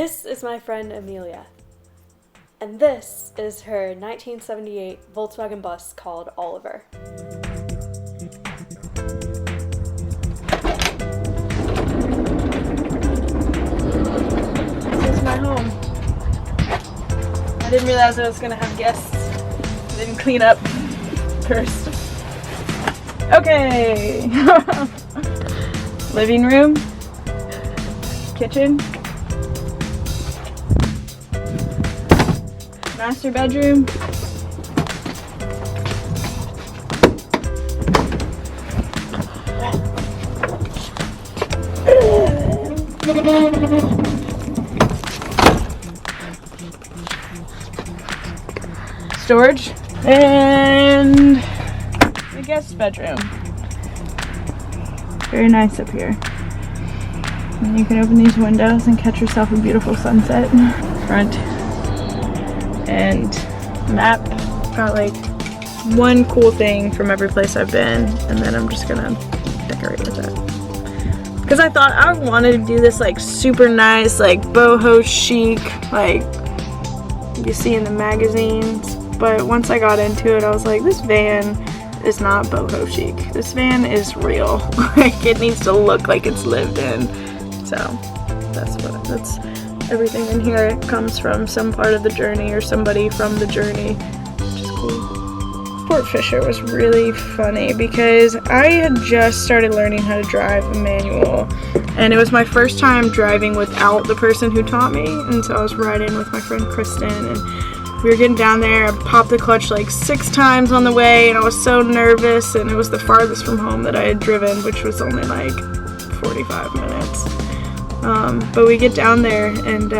This is my friend Amelia, and this is her 1978 Volkswagen Bus called Oliver. This is my home. I didn't realize I was going to have guests. I didn't clean up first. Okay. Living room. Kitchen. Master bedroom. Storage. And the guest bedroom. Very nice up here. And you can open these windows and catch yourself a beautiful sunset. Front. And map. Got like one cool thing from every place I've been, and then I'm just gonna decorate with it. Because I thought I wanted to do this like super nice, like boho chic, like you see in the magazines. But once I got into it, I was like, this van is not boho chic. This van is real. Like it needs to look like it's lived in. So that's everything in here comes from some part of the journey or somebody from the journey, which is cool. Fort Fisher was really funny because I had just started learning how to drive a manual, and it was my first time driving without the person who taught me, and so I was riding with my friend Kristen, and we were getting down there. I popped the clutch like 6 times on the way, and I was so nervous, and it was the farthest from home that I had driven, which was only like 45 minutes. But we get down there, and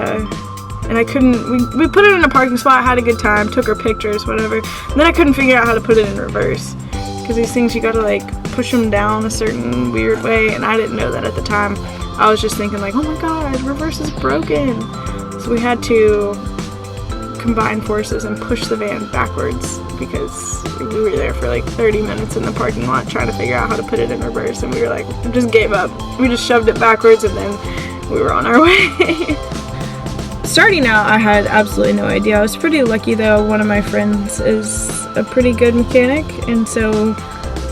I couldn't, we put it in a parking spot, had a good time, took our pictures, whatever, and then I couldn't figure out how to put it in reverse, because these things, you gotta like push them down a certain weird way, and I didn't know that at the time. I was just thinking like, oh my god, reverse is broken. So we had to combine forces and push the van backwards, because we were there for like 30 minutes in the parking lot trying to figure out how to put it in reverse, and we were like, just gave up. We just shoved it backwards, and then we were on our way. Starting out, I had absolutely no idea. I was pretty lucky though. One of my friends is a pretty good mechanic, and so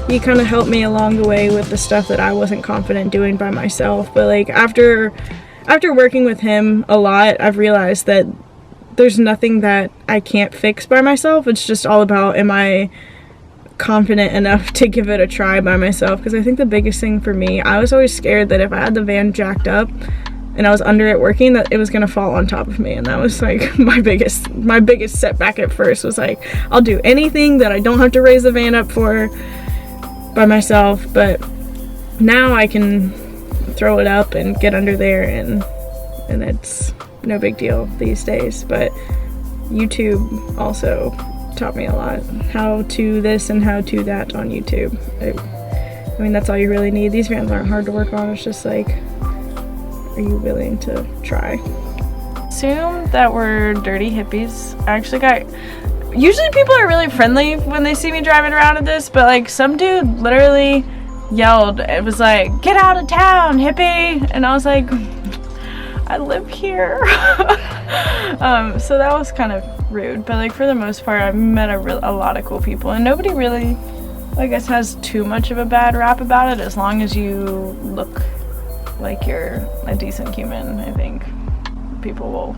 he kind of helped me along the way with the stuff that I wasn't confident doing by myself. But like after working with him a lot, I've realized that there's nothing that I can't fix by myself. It's just all about, am I confident enough to give it a try by myself? Because I think the biggest thing for me, I was always scared that if I had the van jacked up and I was under it working, that it was gonna fall on top of me, and that was like my biggest setback at first. Was like, I'll do anything that I don't have to raise the van up for by myself, but now I can throw it up and get under there, and it's no big deal these days. But YouTube also taught me a lot. How to this and how to that on YouTube. I mean, that's all you really need. These vans aren't hard to work on. It's just like, are you willing to try? Assume that we're dirty hippies. I actually got, usually people are really friendly when they see me driving around in this, but like some dude literally yelled, it was like, get out of town, hippie, and I was like, I live here. So that was kind of rude, but like for the most part, I've met a lot of cool people, and nobody really, I guess, has too much of a bad rap about it, as long as you look like you're a decent human. I think people will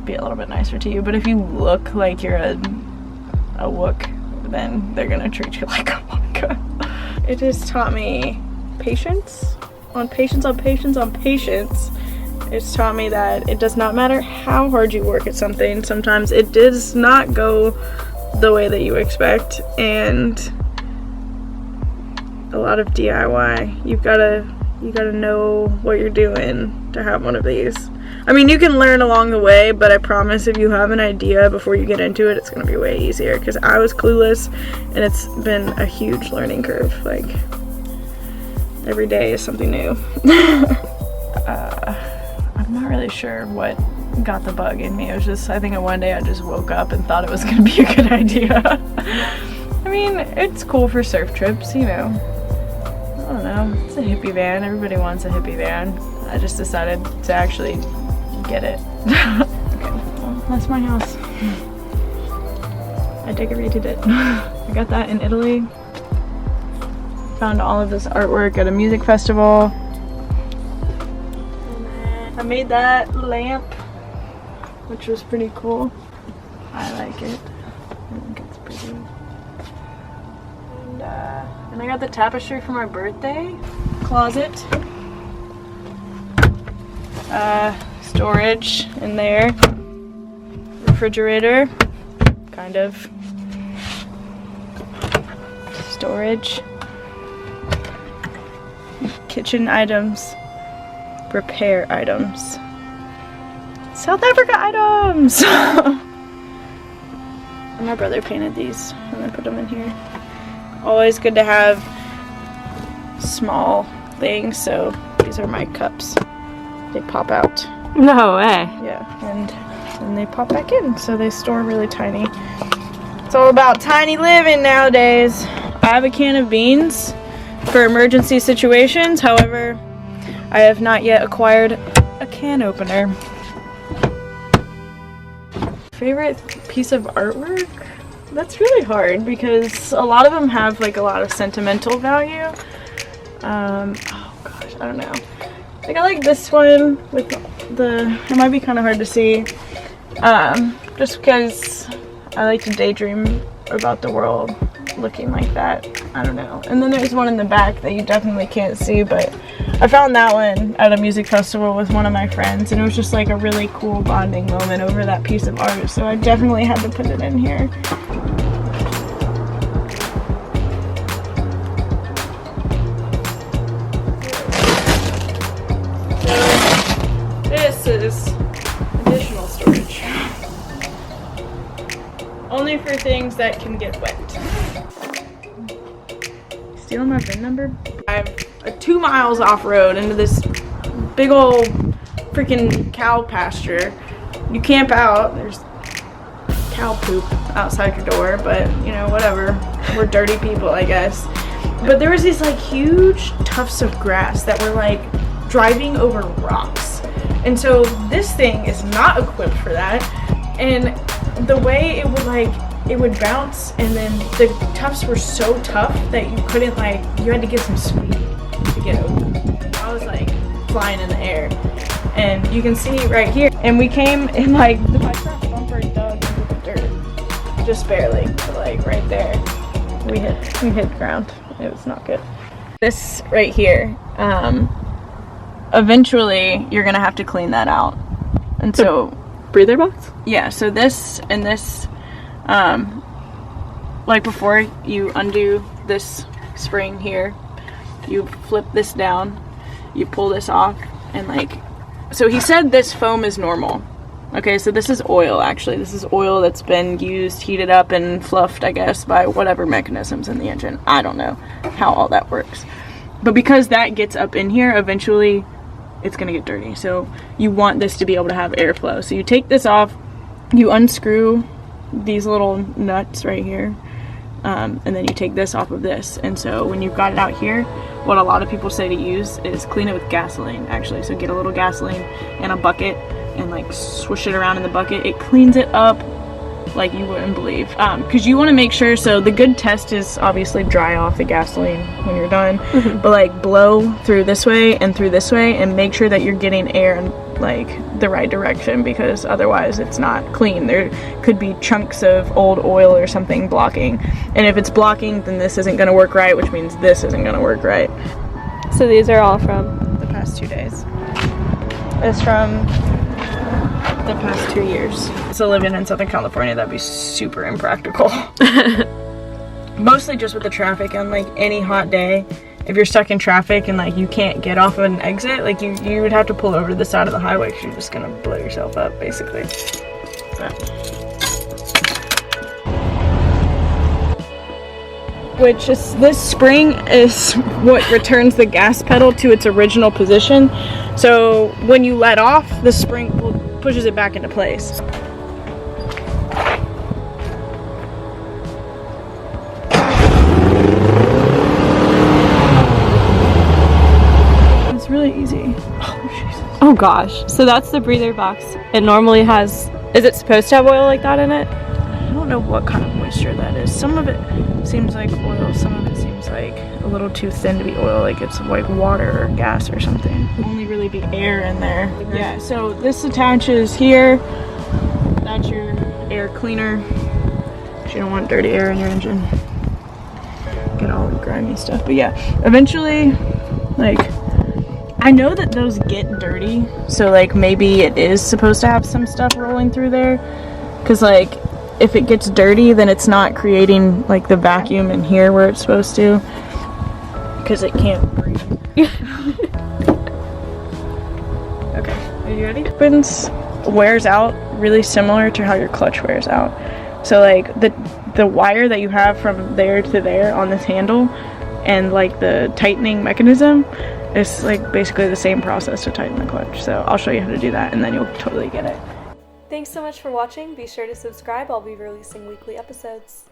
be a little bit nicer to you, but if you look like you're a wook, then they're gonna treat you like a wook. It has taught me patience on patience on patience on patience. It's taught me that it does not matter how hard you work at something, sometimes it does not go the way that you expect, and a lot of DIY. You gotta know what you're doing to have one of these. I mean, you can learn along the way, but I promise if you have an idea before you get into it, it's gonna be way easier, because I was clueless, and it's been a huge learning curve. Like, every day is something new. I'm not really sure what got the bug in me. It was just, I think one day I just woke up and thought it was gonna be a good idea. I mean, it's cool for surf trips, you know. I don't know, it's a hippie van. Everybody wants a hippie van. I just decided to actually get it. Okay, well, that's my house. I decorated it. I got that in Italy. Found all of this artwork at a music festival. I made that lamp, which was pretty cool. I like it. I think it's pretty. And I got the tapestry for my birthday. Closet. Storage in there. Refrigerator. Kind of. Storage. Kitchen items. Repair items. South Africa items! And my brother painted these and I put them in here. Always good to have small things, so these are my cups. They pop out. No way. Yeah, and they pop back in, so they store really tiny. It's all about tiny living nowadays. I have a can of beans for emergency situations, however, I have not yet acquired a can opener. Favorite piece of artwork? That's really hard because a lot of them have like a lot of sentimental value. Oh gosh, I don't know. Like I like this one with it might be kind of hard to see. Just because I like to daydream about the world looking like that. I don't know. And then there's one in the back that you definitely can't see, but I found that one at a music festival with one of my friends, and it was just like a really cool bonding moment over that piece of art, so I definitely had to put it in here. So this is additional storage. Only for things that can get wet. Stealing my VIN number? I'm 2 miles off-road into this big old freaking cow pasture. You camp out, there's cow poop outside your door, but you know, whatever. We're dirty people, I guess. But there was these like huge tufts of grass that were like driving over rocks. And so this thing is not equipped for that. And the way it would bounce, and then the tufts were so tough that you couldn't you had to get some speed to get over. I was like flying in the air, and you can see right here, and we came in my front bumper dug into the dirt, just barely, but like right there, we hit ground. It was not good. This right here, eventually you're gonna have to clean that out, and so breather box? Yeah, so this and this, like before you undo this spring here, you flip this down, you pull this off, and so he said this foam is normal. Okay, so this is oil actually. This is oil that's been used, heated up, and fluffed, I guess, by whatever mechanisms in the engine. I don't know how all that works. But because that gets up in here, eventually it's gonna get dirty. So you want this to be able to have airflow. So you take this off, you unscrew these little nuts right here, and then you take this off of this. And so when you've got it out here, what a lot of people say to use is clean it with gasoline actually. So get a little gasoline and a bucket and swoosh it around in the bucket. It cleans it up like you wouldn't believe, because you want to make sure, so the good test is obviously dry off the gasoline when you're done, but blow through this way and through this way and make sure that you're getting air in the right direction, because otherwise it's not clean. There could be chunks of old oil or something blocking, and if it's blocking, then this isn't going to work right, which means this isn't going to work right. So these are all from the past 2 days. It's from the past 2 years. So living in Southern California, that'd be super impractical. Mostly just with the traffic on any hot day. If you're stuck in traffic and you can't get off of an exit, you would have to pull over to the side of the highway because you're just gonna blow yourself up basically. Which is, this spring is what returns the gas pedal to its original position. So when you let off, the spring pushes it back into place. It's really easy. Oh gosh. So that's the breather box. It normally has, is it supposed to have oil like that in it? I don't know what kind of moisture that is. Some of it seems like oil, some of it seems like a little too thin to be oil, like it's like water or gas or something. Only really be air in there. Yeah, so this attaches here. That's your air cleaner. You don't want dirty air in your engine. Get all the grimy stuff. But yeah, eventually, like, I know that those get dirty, so like maybe it is supposed to have some stuff rolling through there, because like if it gets dirty then it's not creating like the vacuum in here where it's supposed to, because it can't breathe. Okay, are you ready? Opens, wears out really similar to how your clutch wears out. So like the wire that you have from there to there on this handle and like the tightening mechanism, it's like basically the same process to tighten the clutch. So I'll show you how to do that and then you'll totally get it. Thanks so much for watching. Be sure to subscribe. I'll be releasing weekly episodes.